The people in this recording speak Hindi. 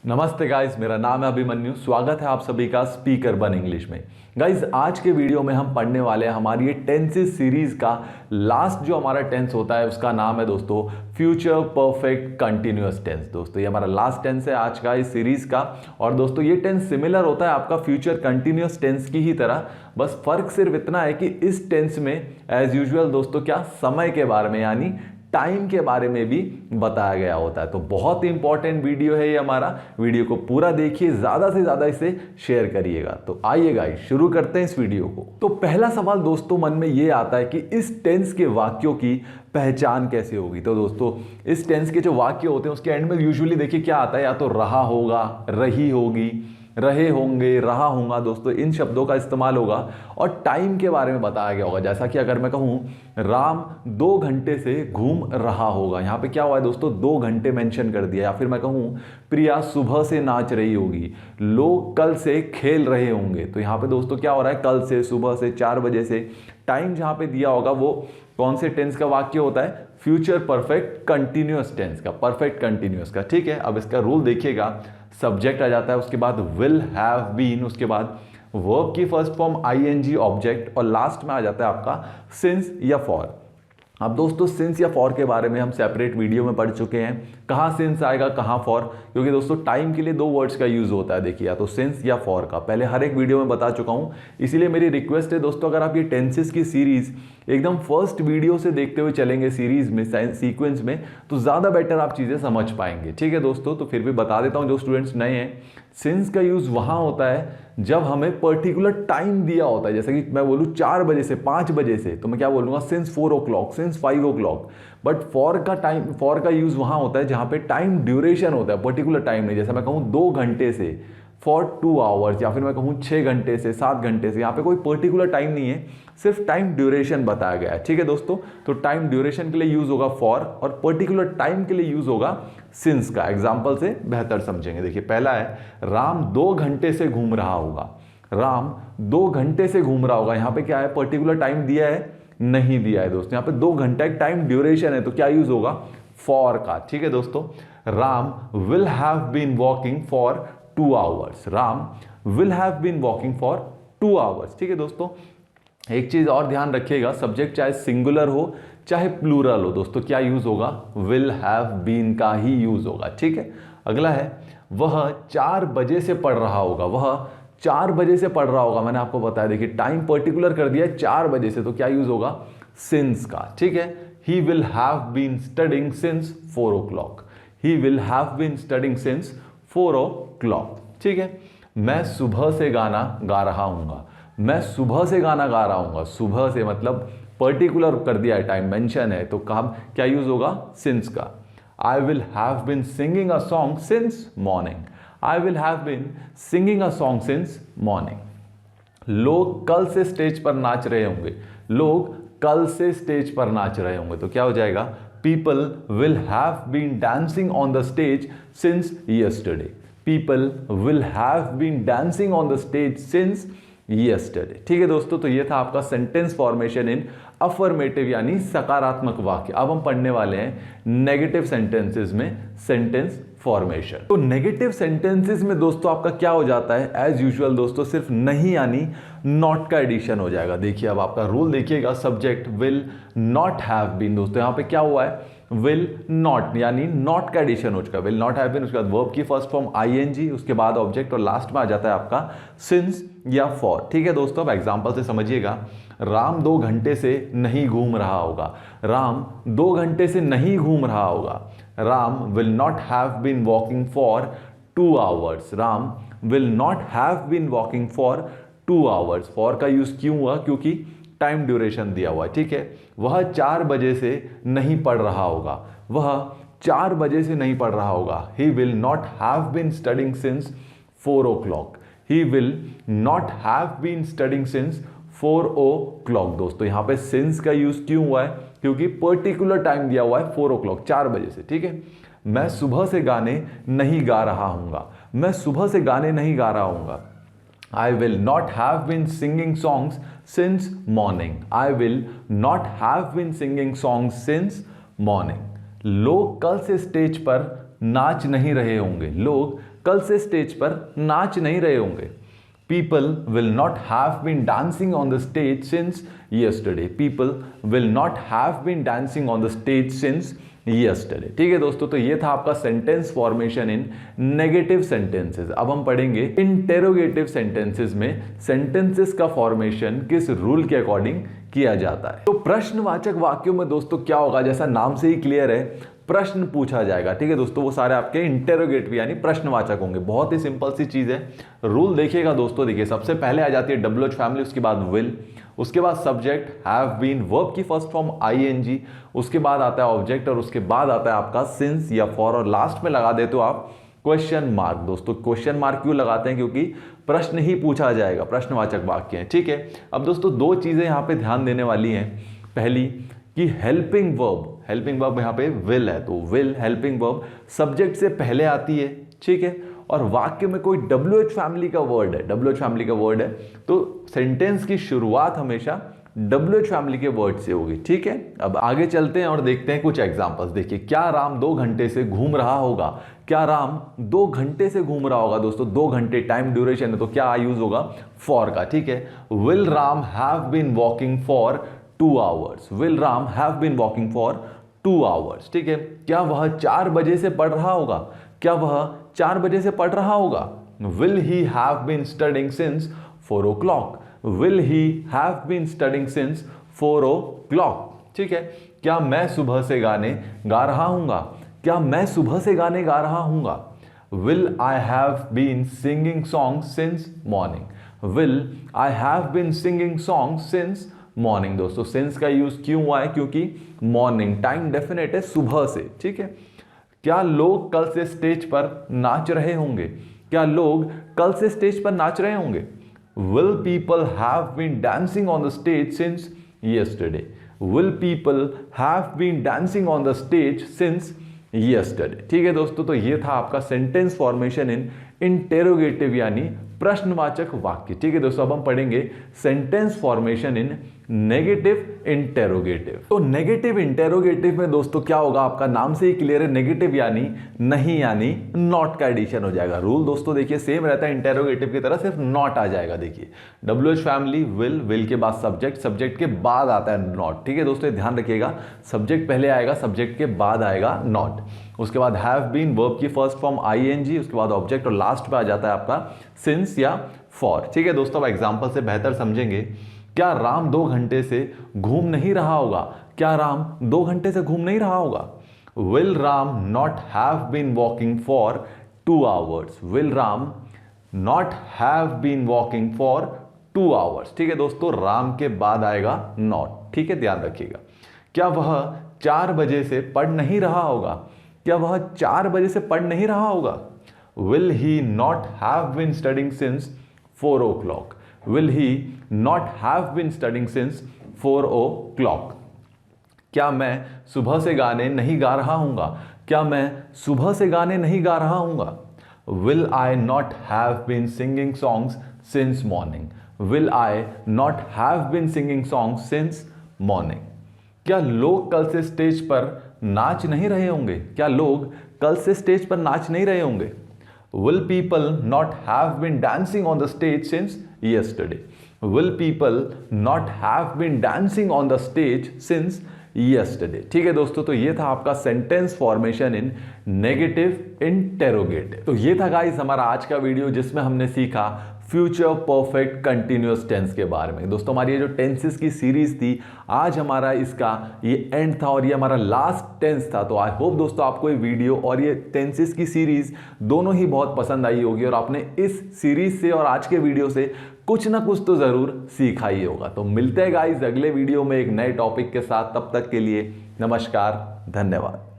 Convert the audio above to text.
नमस्ते गाइस, मेरा नाम है अभिमन्यु। स्वागत है आप सभी का स्पीकर बन इंग्लिश में। गाइस, आज के वीडियो में हम पढ़ने वाले हैं हमारी ये टेंसेस सीरीज का लास्ट जो हमारा टेंस होता है उसका नाम है दोस्तों फ्यूचर परफेक्ट कंटिन्यूअस टेंस। दोस्तों ये हमारा लास्ट टेंस है आज का इस सीरीज का। और दोस्तों ये टेंस सिमिलर होता है आपका फ्यूचर कंटिन्यूअस टेंस की ही तरह, बस फर्क सिर्फ इतना है कि इस टेंस में एज यूजुअल दोस्तों क्या समय के बारे में यानी टाइम के बारे में भी बताया गया होता है। तो बहुत इंपॉर्टेंट वीडियो है ये हमारा। वीडियो को पूरा देखिए, ज्यादा से ज्यादा इसे शेयर करिएगा। तो आइए गाइस शुरू करते हैं इस वीडियो को। तो पहला सवाल दोस्तों मन में ये आता है कि इस टेंस के वाक्यों की पहचान कैसे होगी। तो दोस्तों इस टेंस के जो वाक्य होते हैं उसके एंड में यूजुअली देखिए क्या आता है, या तो रहा होगा, रही होगी, रहे होंगे, रहा होगा। दोस्तों इन शब्दों का इस्तेमाल होगा और टाइम के बारे में बताया गया होगा। जैसा कि अगर मैं कहूं राम 2 घंटे से घूम रहा होगा, यहां पे क्या हुआ है दोस्तों, 2 घंटे मेंशन कर दिया। या फिर मैं कहूं प्रिया सुबह से नाच रही होगी, लोग कल से खेल रहे होंगे। तो यहां पे दोस्तों क्या हो रहा है, कल से, सुबह से, 4 बजे से। टाइम जहां पे दिया होगा वो कौन से टेंस का वाक्य होता है, फ्यूचर परफेक्ट कंटिन्यूअस टेंस का, परफेक्ट कंटिन्यूअस का। ठीक है, अब इसका रूल देखिएगा। सब्जेक्ट आ जाता है, उसके बाद विल हैव बीन, उसके बाद वर्ब की फर्स्ट फॉर्म आईएनजी ऑब्जेक्ट, और लास्ट में आ जाता है आपका सिंस या फॉर। अब दोस्तों सिंस या फॉर के बारे में हम सेपरेट वीडियो में पढ़ चुके हैं। कहाँ सिंस आएगा, कहाँ फॉर, क्योंकि दोस्तों टाइम के लिए 2 वर्ड्स का यूज होता है। देखिए, या तो सिंस या फॉर का पहले हर एक वीडियो में बता चुका हूँ। इसीलिए मेरी रिक्वेस्ट है दोस्तों, अगर आप ये टेंसेस की सीरीज एकदम फर्स्ट वीडियो से देखते हुए चलेंगे सीरीज में, सीक्वेंस में, तो ज़्यादा बेटर आप चीज़ें समझ पाएंगे। ठीक है दोस्तों, तो फिर भी बता देता हूँ जो स्टूडेंट्स नए हैं, सिंस का यूज़ वहाँ होता है जब हमें पर्टिकुलर टाइम दिया होता है। जैसे कि मैं बोलूँ 4 बजे से 5 बजे से, तो मैं क्या बोलूँगा, since 4 o'clock, since 5 o'clock। But for का यूज़ वहाँ होता है जहाँ पे टाइम ड्यूरेशन होता है, पर्टिकुलर टाइम नहीं। जैसे मैं कहूँ 2 घंटे से, फॉर 2 hours, या फिर मैं कहूँ 6 घंटे से, 7 घंटे से। यहाँ पे कोई पर्टिकुलर टाइम नहीं है, सिर्फ टाइम ड्यूरेशन बताया गया है। ठीक है दोस्तों, तो टाइम ड्यूरेशन के लिए यूज होगा फॉर और पर्टिकुलर टाइम के लिए यूज होगा सिंस का। एग्जाम्पल से बेहतर समझेंगे। देखिए पहला है, राम 2 घंटे से घूम रहा होगा। राम 2 घंटे से घूम रहा होगा, यहाँ पे क्या है, पर्टिकुलर टाइम दिया है, नहीं दिया है दोस्तों। यहाँ पे 2 घंटा एक टाइम ड्यूरेशन है, तो क्या यूज होगा, फॉर का। ठीक है दोस्तों, Ram will have been walking for 2 hours। Ram will have been walking for 2 hours। ठीक है दोस्तों, एक चीज और ध्यान रखिएगा, सब्जेक्ट चाहे सिंगुलर हो चाहे प्लूरल हो दोस्तों, क्या यूज होगा, विल हैव बीन का ही यूज होगा। ठीक है, अगला है, वह 4 बजे से पढ़ रहा होगा। वह 4 बजे से पढ़ रहा होगा, मैंने आपको बताया। देखिए टाइम पर्टिकुलर कर दिया है 4 बजे से, तो क्या यूज होगा, सिंस का। ठीक है, he will have been studying since 4 o'clock। He will have been studying since 4 o'clock। ठीक है, मैं सुबह से गाना गा रहा हूँगा। मैं सुबह से गाना गा रहा हूँगा, सुबह से मतलब पर्टिकुलर कर दिया है, टाइम मेंशन है, तो कब क्या यूज होगा, सिंस का। I will have been singing a song since morning. I will have been singing a song since morning. लोग कल से स्टेज पर नाच रहे होंगे। लोग कल से स्टेज पर नाच रहे होंगे, तो क्या हो जाएगा, people will have been dancing on the stage since yesterday. People will have been dancing on the stage since yesterday. ठीक है दोस्तों, तो ये था आपका सेंटेंस फॉर्मेशन इन अफर्मेटिव यानी सकारात्मक वाक्य। अब हम पढ़ने वाले हैं नेगेटिव सेंटेंसेस में सेंटेंस फॉर्मेशन। तो नेगेटिव सेंटेंसेस में दोस्तों आपका क्या हो जाता है, एज यूजुअल दोस्तों सिर्फ नहीं यानी नॉट का एडिशन हो जाएगा। देखिए अब आपका रूल देखिएगा, subject will not have been. दोस्तों यहाँ पे क्या हुआ है, विल नॉट यानी नॉट का एडिशन हो चुका है, विल नॉट हैव बीन, उसके बाद वर्ब की फर्स्ट फॉर्म आईएनजी, उसके बाद ऑब्जेक्ट, और लास्ट में आ जाता है आपका सिंस या फॉर। ठीक है दोस्तों, अब एग्जांपल से समझिएगा। राम 2 घंटे से नहीं घूम रहा होगा। राम 2 घंटे से नहीं घूम रहा होगा। Ram will not have been walking for 2 hours। Ram will not have been walking for 2 hours। For का यूज क्यों हुआ, क्योंकि टाइम ड्यूरेशन दिया हुआ है। ठीक है, वह 4 बजे से नहीं पढ़ रहा होगा। वह 4 बजे से नहीं पढ़ रहा होगा। He will not have been studying since 4 o'clock। He will not have been studying since 4 o'clock। दोस्तों यहाँ पे सिंस का यूज क्यों हुआ है, क्योंकि पर्टिकुलर टाइम दिया हुआ है 4 o'clock, 4 बजे से। ठीक है, मैं सुबह से गाने नहीं गा रहा हूँगा। मैं सुबह से गाने नहीं गा रहा हूँगा। I will not have been singing songs since morning. I will not have been singing songs since morning. लोग कल से स्टेज पर नाच नहीं रहे होंगे। लोग कल से स्टेज पर नाच नहीं रहे होंगे। People will not have been dancing on the stage since yesterday. People will not have been dancing on the stage since yesterday. ठीक है दोस्तों, तो ये था आपका सेंटेंस फॉर्मेशन इन नेगेटिव सेंटेंसेस। अब हम पढ़ेंगे इंटेरोगेटिव सेंटेंसेस में सेंटेंसेस का फॉर्मेशन किस रूल के अकॉर्डिंग किया जाता है। तो प्रश्नवाचक वाक्यों में दोस्तों क्या होगा, जैसा नाम से ही क्लियर है, प्रश्न पूछा जाएगा। ठीक है दोस्तों, वो सारे आपके इंटेरोगेटिव यानी प्रश्नवाचक होंगे। बहुत ही सिंपल सी चीज है। रूल देखिएगा दोस्तों, देखिए सबसे पहले आ जाती है WH फैमिली, उसके बाद विल, उसके बाद सब्जेक्ट हैव बीन, वर्ब की फर्स्ट फॉर्म ING, उसके बाद आता है ऑब्जेक्ट और उसके बाद आता है आपका सिंस या फॉर, और लास्ट में लगा देते हो आप क्वेश्चन मार्क। दोस्तों क्वेश्चन मार्क क्यों लगाते हैं, क्योंकि प्रश्न ही पूछा जाएगा, प्रश्नवाचक वाक्य है। ठीक है, अब दोस्तों दो चीजें यहां पे ध्यान देने वाली हैं। पहली कि हेल्पिंग वर्ब यहाँ पे विल है, तो विल हेल्पिंग वर्ब सब्जेक्ट से पहले आती है। ठीक है, और वाक्य में कोई WH फैमिली का वर्ड है, तो सेंटेंस की शुरुआत हमेशा WH फैमिली के वर्ड से होगी। ठीक है, अब आगे चलते हैं और देखते हैं कुछ एग्जांपल्स। देखिए, क्या राम 2 घंटे से घूम रहा होगा। क्या राम 2 घंटे से घूम रहा होगा। दोस्तों 2 घंटे टाइम ड्यूरेशन है, तो क्या यूज होगा, फॉर का। ठीक है, will Ram have been walking for 2 hours। Will Ram have been walking for 2 hours। ठीक है, क्या वह 4 बजे से पढ़ रहा होगा। क्या वह 4 बजे से पढ़ रहा होगा। Will he have been studying since 4 o'clock। Will he have been studying since 4 o'clock। ठीक है, क्या मैं सुबह से गाने गा रहा हूंगा। क्या मैं सुबह से गाने गा रहा हूंगा। Will I have been singing songs since morning. Will I have been singing songs since morning. दोस्तों सिंस का यूज क्यों हुआ है, क्योंकि मॉर्निंग टाइम डेफिनेट है, सुबह से। ठीक है, क्या लोग कल से स्टेज पर नाच रहे होंगे। क्या लोग कल से स्टेज पर नाच रहे होंगे। Will people have been dancing on the stage since yesterday? Will people have been dancing on the stage since yesterday? ठीक है दोस्तों, तो ये था आपका सेंटेंस फॉर्मेशन इन इंटेरोगेटिव यानी प्रश्नवाचक वाक्य। ठीक है दोस्तों, अब हम पढ़ेंगे सेंटेंस फॉर्मेशन इन नेगेटिव इंटेरोगेटिव। तो नेगेटिव इंटेरोगेटिव में दोस्तों क्या होगा, आपका नाम से ही क्लियर है, नेगेटिव यानी नहीं यानी नॉट का एडिशन हो जाएगा। रूल दोस्तों देखिए सेम रहता है इंटेरोगेटिव की तरह, सिर्फ नॉट आ जाएगा। देखिए WH फैमिली विल के बाद सब्जेक्ट के बाद आता है नॉट। ठीक है दोस्तों, ये ध्यान रखिएगा, सब्जेक्ट पहले आएगा, सब्जेक्ट के बाद आएगा नॉट। उसके बाद हैव बीन, वर्ब की फर्स्ट फॉर्म ING, उसके बाद ऑब्जेक्ट और लास्ट पे आ जाता है आपका सिंस या फॉर। ठीक है दोस्तों, अब एग्जांपल से बेहतर समझेंगे। क्या राम 2 घंटे से घूम नहीं रहा होगा। क्या राम 2 घंटे से घूम नहीं रहा होगा। Will Ram not have been walking for 2 hours। Will Ram not have been walking for 2 hours। ठीक है दोस्तों, राम के बाद आएगा नॉट। ठीक है, ध्यान रखिएगा। क्या वह 4 बजे से पढ़ नहीं रहा होगा। क्या वह 4 बजे से पढ़ नहीं रहा होगा। Will he not have been studying since 4 o'clock। Will he not have been studying since 4 o'clock? क्या मैं सुबह से गाने नहीं गा रहा हूंगा। क्या मैं सुबह से गाने नहीं गा रहा हूंगा। Will I not have been singing songs since morning? Will I not have been singing songs since morning? क्या लोग कल से स्टेज पर नाच नहीं रहे होंगे। क्या लोग कल से स्टेज पर नाच नहीं रहे होंगे। Will people not have been dancing on the stage since yesterday? Will people not have been dancing on the stage since yesterday? ठीक है दोस्तों, तो ये था आपका सेंटेंस फॉर्मेशन इन नेगेटिव इंटेरोगेटिव। तो ये था गाइस हमारा आज का वीडियो, जिसमें हमने सीखा फ्यूचर परफेक्ट कंटिन्यूअस टेंस के बारे में। दोस्तों हमारी ये जो टेंसेस की सीरीज थी, आज हमारा इसका ये एंड था और ये हमारा लास्ट टेंस था। तो आई होप दोस्तों आपको ये वीडियो और ये टेंसेस की सीरीज दोनों ही बहुत पसंद आई होगी और आपने इस सीरीज से और आज के वीडियो से कुछ ना कुछ तो जरूर सीखा ही होगा। तो मिलते हैं गाइस अगले वीडियो में एक नए टॉपिक के साथ। तब तक के लिए नमस्कार, धन्यवाद।